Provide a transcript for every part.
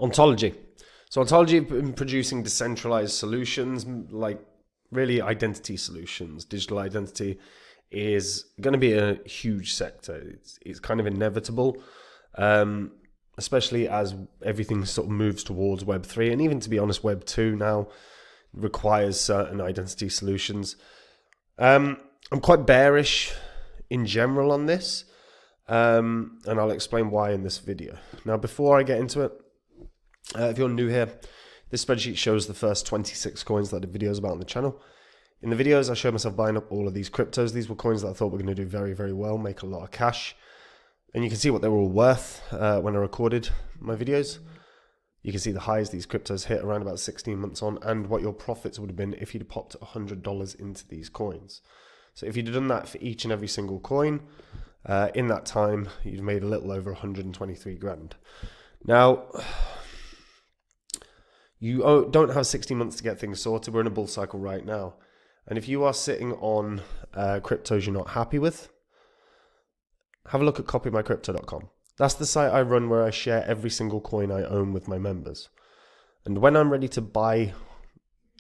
Ontology. So Ontology have been producing decentralized solutions, like really identity solutions. Digital identity is going to be a huge sector. It's kind of inevitable, especially as everything sort of moves towards Web3. And even, to be honest, Web2 now requires certain identity solutions. I'm quite bearish in general on this, and I'll explain why in this video. Now, before I get into it, if you're new here, this spreadsheet shows the first 26 coins that I did videos about on the channel. In the videos, I showed myself buying up all of these cryptos. These were coins that I thought were going to do very, very well, make a lot of cash. And you can see what they were all worth when I recorded my videos. You can see the highs these cryptos hit around about 16 months on, and what your profits would have been if you'd popped $100 into these coins. So if you'd done that for each and every single coin, in that time, you'd made a little over 123 grand. Now, you don't have 16 months to get things sorted. We're in a bull cycle right now. And if you are sitting on cryptos you're not happy with, have a look at copymycrypto.com. That's the site I run where I share every single coin I own with my members. And when I'm ready to buy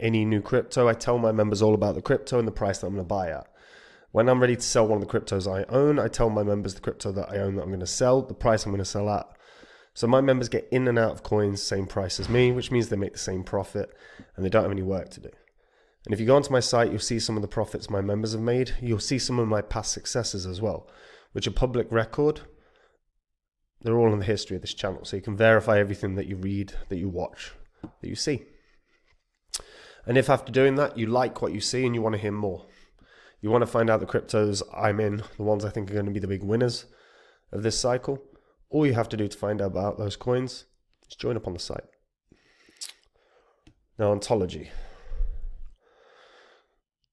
any new crypto, I tell my members all about the crypto and the price that I'm going to buy at. When I'm ready to sell one of the cryptos I own, I tell my members the crypto that I own that I'm going to sell, the price I'm going to sell at. So my members get in and out of coins, same price as me, which means they make the same profit and they don't have any work to do. And if you go onto my site, you'll see some of the profits my members have made. You'll see some of my past successes as well, which are public record. They're all in the history of this channel. So you can verify everything that you read, that you watch, that you see. And if after doing that, you like what you see and you want to hear more, you want to find out the cryptos I'm in, the ones I think are going to be the big winners of this cycle, all you have to do to find out about those coins is join up on the site. Now, Ontology.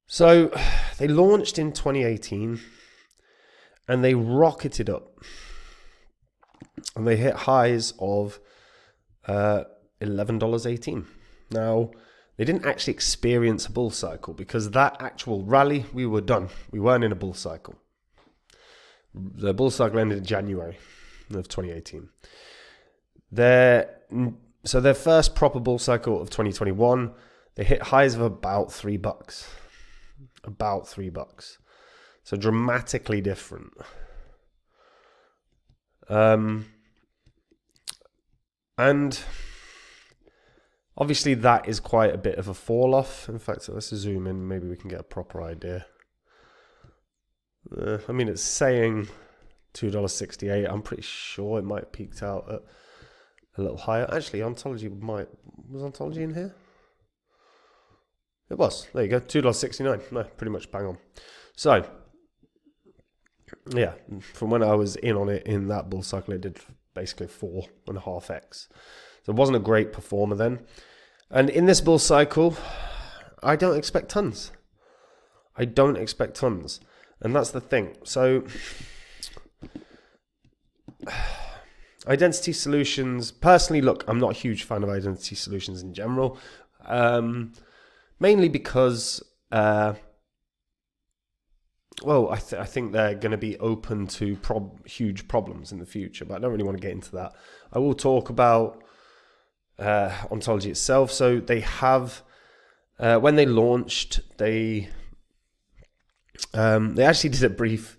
So they launched in 2018 and they rocketed up. And they hit highs of $11.18. Now, they didn't actually experience a bull cycle because that actual rally, we were done. We weren't in a bull cycle. The bull cycle ended in January of 2018. So their first proper bull cycle of 2021, they hit highs of about $3. About $3. So dramatically different. And obviously that is quite a bit of a fall off. In fact, let's zoom in, maybe we can get a proper idea. I mean, it's saying $2.68. I'm pretty sure it might have peaked out at a little higher. Actually, Ontology was Ontology in here? It was. There you go. $2.69. No, pretty much bang on. So, yeah, from when I was in on it in that bull cycle, it did basically 4.5x. So it wasn't a great performer then. And in this bull cycle, I don't expect tons. I don't expect tons. And that's the thing. So, identity solutions, personally, look, I'm not a huge fan of identity solutions in general. Mainly because, I think they're going to be open to huge problems in the future, but I don't really want to get into that. I will talk about Ontology itself. So they have, when they launched, they actually did a brief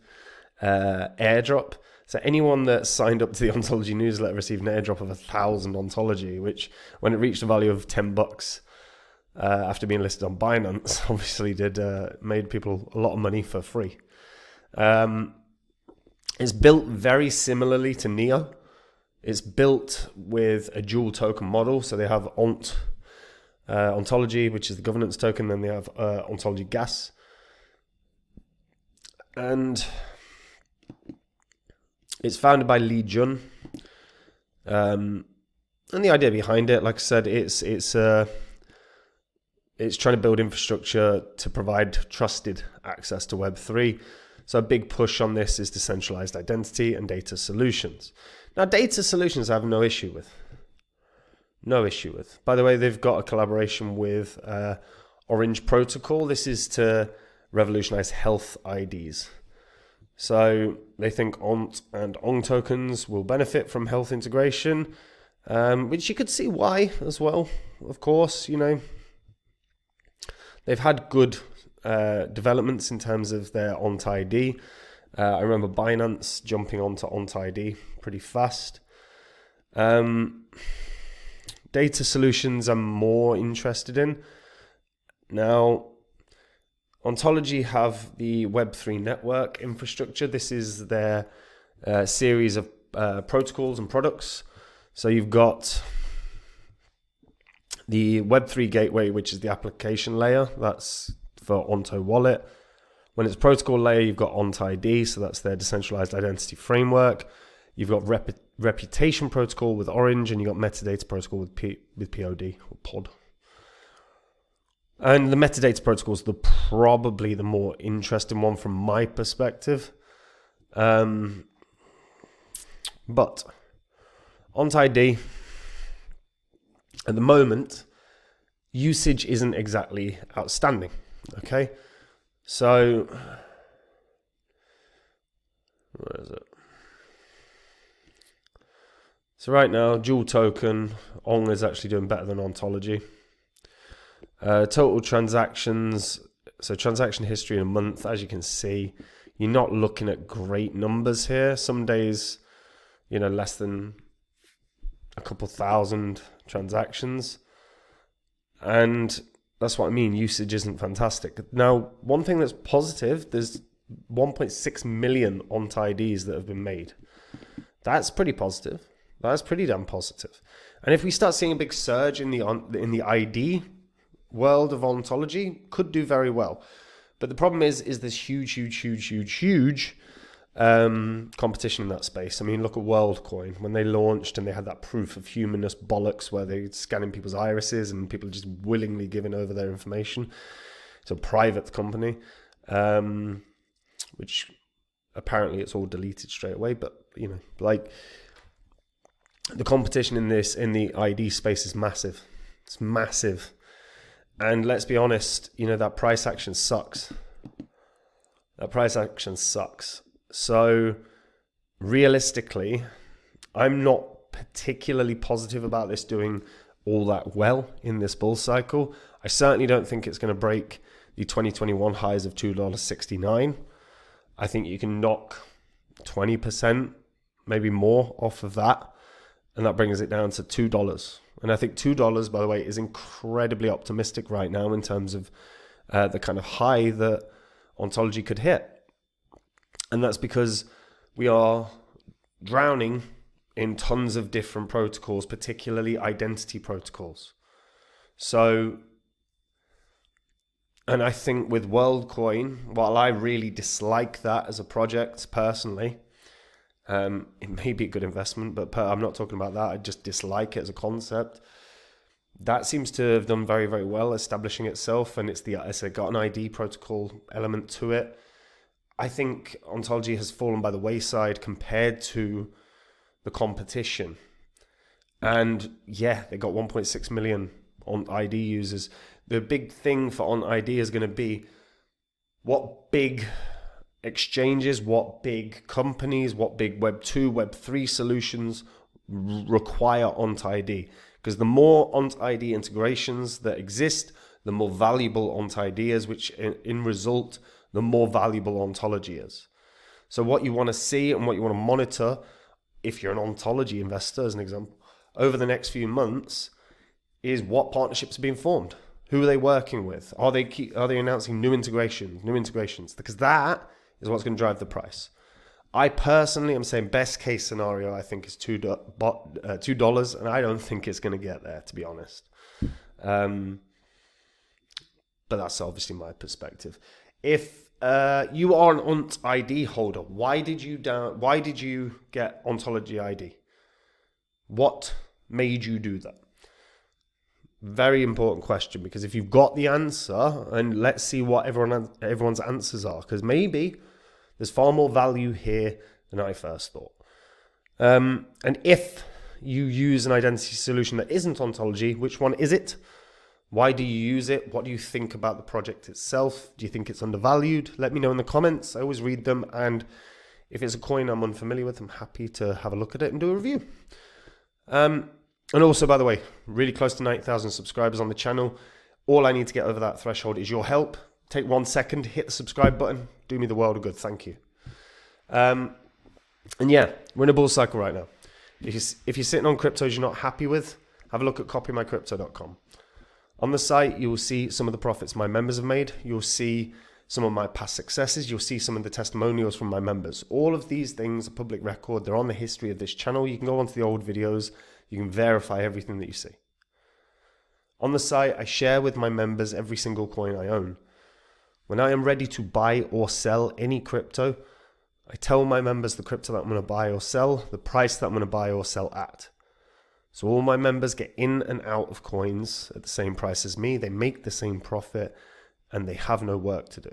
airdrop. So anyone that signed up to the Ontology newsletter received an airdrop of 1,000 Ontology, which when it reached a value of $10, after being listed on Binance, obviously made people a lot of money for free. It's built very similarly to Neo. It's built with a dual token model. So they have ONT Ontology, which is the governance token. Then they have Ontology Gas. And it's founded by Lee Jun. And the idea behind it, like I said, it's trying to build infrastructure to provide trusted access to Web3. So a big push on this is decentralized identity and data solutions. Now, data solutions I have no issue with. No issue with. By the way, they've got a collaboration with Orange Protocol. This is to revolutionize health IDs. So they think ONT and ONT tokens will benefit from health integration. which you could see why as well. Of course, you know, they've had good developments in terms of their ONT ID. I remember Binance jumping onto ONT ID pretty fast. Data solutions I'm more interested in. Now, Ontology have the Web3 network infrastructure. This is their series of protocols and products. So you've got the Web3 gateway, which is the application layer. That's for Onto Wallet. When it's protocol layer, you've got ONT ID. So that's their decentralized identity framework. You've got reputation protocol with Orange, and you've got metadata protocol with POD or POD. And the metadata protocol is probably the more interesting one from my perspective. But ONT ID, at the moment, usage isn't exactly outstanding. Okay, so where is it? So right now, dual token, ONG is actually doing better than Ontology. Total transactions, so transaction history in a month, as you can see, you're not looking at great numbers here. Some days, you know, less than a couple thousand transactions. And that's what I mean, usage isn't fantastic. Now, one thing that's positive, there's 1.6 million ONT IDs that have been made. That's pretty positive. That's pretty damn positive. And if we start seeing a big surge in the ID world of Ontology, could do very well. But the problem is there's huge competition in that space. I mean, look at WorldCoin. When they launched and they had that proof of humanness bollocks where they're scanning people's irises and people just willingly giving over their information. It's a private company, which apparently it's all deleted straight away. But, you know, like, the competition in the ID space is massive. It's massive. And let's be honest, you know, that price action sucks. So realistically, I'm not particularly positive about this doing all that well in this bull cycle. I certainly don't think it's going to break the 2021 highs of $2.69. I think you can knock 20%, maybe more off of that. And that brings it down to $2. And I think $2, by the way, is incredibly optimistic right now in terms of the kind of high that Ontology could hit. And that's because we are drowning in tons of different protocols, particularly identity protocols. So, and I think with WorldCoin, while I really dislike that as a project personally, it may be a good investment, but I'm not talking about that. I just dislike it as a concept. That seems to have done very, very well establishing itself, and it's got an ID protocol element to it. I think Ontology has fallen by the wayside compared to the competition. And yeah, they got 1.6 million ONT ID users. The big thing for ONT ID is going to be what big exchanges, what big companies, what big Web 2, Web 3 solutions require ONT ID. Because the more ONT ID integrations that exist, the more valuable ONT ID is, which in result, the more valuable Ontology is. So what you want to see and what you want to monitor, if you're an Ontology investor, as an example, over the next few months, is what partnerships are being formed. Who are they working with? Are they announcing new integrations? Because that is what's going to drive the price. I personally am saying best case scenario, I think, is $2, and I don't think it's going to get there, to be honest. But that's obviously my perspective. If you are an ONT ID holder, why did you get Ontology ID? What made you do that? Very important question, because if you've got the answer, and let's see what everyone's answers are, because maybe there's far more value here than I first thought. And if you use an identity solution that isn't Ontology, which one is it? Why do you use it? What do you think about the project itself? Do you think it's undervalued? Let me know in the comments. I always read them, and if it's a coin I'm unfamiliar with, I'm happy to have a look at it and do a review. And also, by the way, really close to 90,000 subscribers on the channel. All I need to get over that threshold is your help. Take 1 second, hit the subscribe button. Do me the world of good. Thank you. And yeah, we're in a bull cycle right now. If you're sitting on cryptos you're not happy with, have a look at copymycrypto.com. On the site, you will see some of the profits my members have made. You'll see some of my past successes. You'll see some of the testimonials from my members. All of these things are public record. They're on the history of this channel. You can go onto the old videos. You can verify everything that you see. On the site, I share with my members every single coin I own. When I am ready to buy or sell any crypto, I tell my members the crypto that I'm going to buy or sell, the price that I'm going to buy or sell at. So all my members get in and out of coins at the same price as me. They make the same profit and they have no work to do.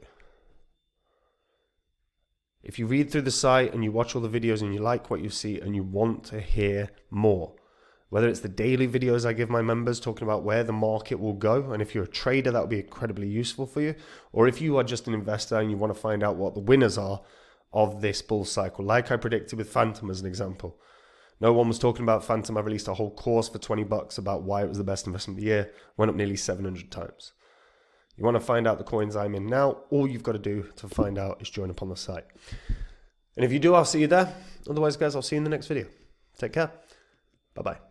If you read through the site and you watch all the videos and you like what you see and you want to hear more, whether it's the daily videos I give my members talking about where the market will go, and if you're a trader, that will be incredibly useful for you, or if you are just an investor and you want to find out what the winners are of this bull cycle, like I predicted with Phantom as an example. No one was talking about Phantom. I released a whole course for $20 about why it was the best investment of the year. Went up nearly 700 times. You want to find out the coins I'm in now, all you've got to do to find out is join up on the site. And if you do, I'll see you there. Otherwise, guys, I'll see you in the next video. Take care. Bye-bye.